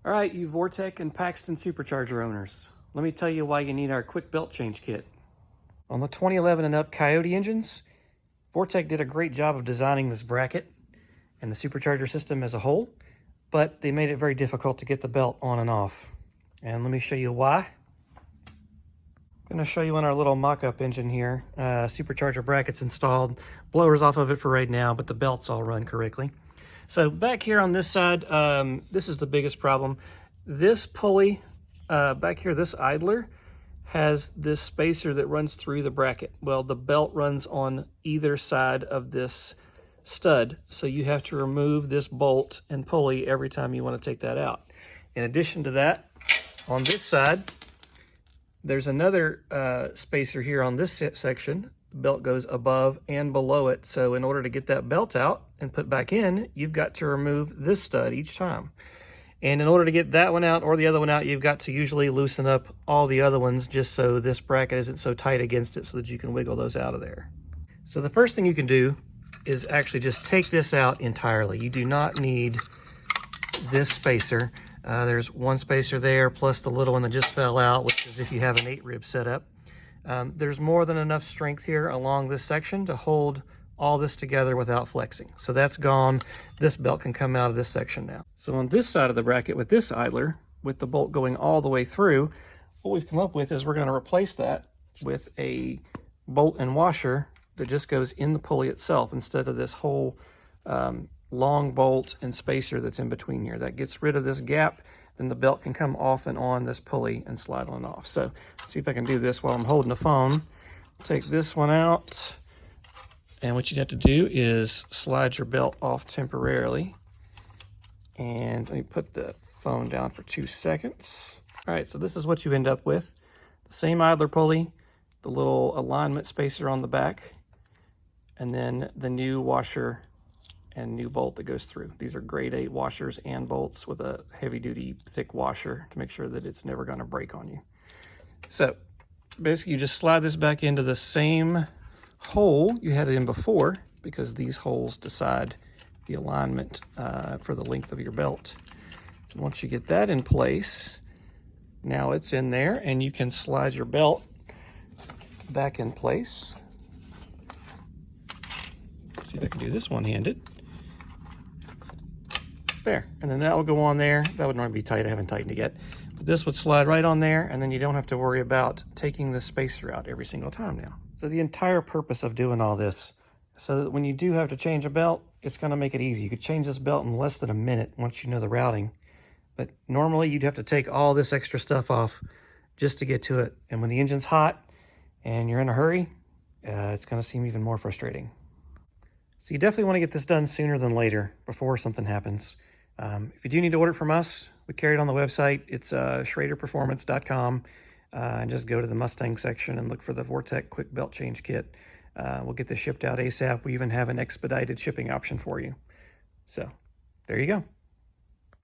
All right, you Vortech and Paxton supercharger owners, let me tell you why you need our quick belt change kit. On the 2011 and up Coyote engines, Vortech did a great job of designing this bracket and the supercharger system as a whole, but they made it very difficult to get the belt on and off. And let me show you why. I'm going to show you on our little mock-up engine here. Supercharger brackets installed, blowers off of it for right now, but the belts all run correctly. So back here on this side, this is the biggest problem. This pulley back here, this idler, has this spacer that runs through the bracket. Well, the belt runs on either side of this stud, so you have to remove this bolt and pulley every time you want to take that out. In addition to that, on this side, there's another spacer here on this section. The belt goes above and below it, so in order to get that belt out and put back in, you've got to remove this stud each time. And in order to get that one out or the other one out, you've got to usually loosen up all the other ones just so this bracket isn't so tight against it so that you can wiggle those out of there. So the first thing you can do is actually just take this out entirely. You do not need this spacer. There's one spacer there plus the little one that just fell out, which is if you have an 8-rib setup. There's more than enough strength here along this section to hold all this together without flexing. So that's gone. This belt can come out of this section now. So on this side of the bracket with this idler, with the bolt going all the way through, what we've come up with is we're going to replace that with a bolt and washer that just goes in the pulley itself instead of this whole long bolt and spacer that's in between here. That gets rid of this gap. Then the belt can come off and on this pulley and slide on and off. So let's see if I can do this while I'm holding the phone. Take this one out. And what you'd have to do is slide your belt off temporarily. And let me put the phone down for 2 seconds. All right, so this is what you end up with. The same idler pulley, the little alignment spacer on the back, and then the new washer and new bolt that goes through. These are grade 8 washers and bolts with a heavy duty thick washer to make sure that it's never going to break on you. So basically you just slide this back into the same hole you had it in before, because these holes decide the alignment for the length of your belt. And once you get that in place, now it's in there and you can slide your belt back in place. Let's see if I can do this one-handed. There, and then that will go on there. That would normally be tight, I haven't tightened it yet. But this would slide right on there, and then you don't have to worry about taking the spacer out every single time now. So the entire purpose of doing all this, so that when you do have to change a belt, it's gonna make it easy. You could change this belt in less than a minute once you know the routing. But normally you'd have to take all this extra stuff off just to get to it. And when the engine's hot and you're in a hurry, it's gonna seem even more frustrating. So you definitely wanna get this done sooner than later before something happens. If you do need to order it from us, we carry it on the website. It's shraderperformance.com. And just go to the Mustang section and look for the Vortech Quick Belt Change Kit. We'll get this shipped out ASAP. We even have an expedited shipping option for you. So there you go.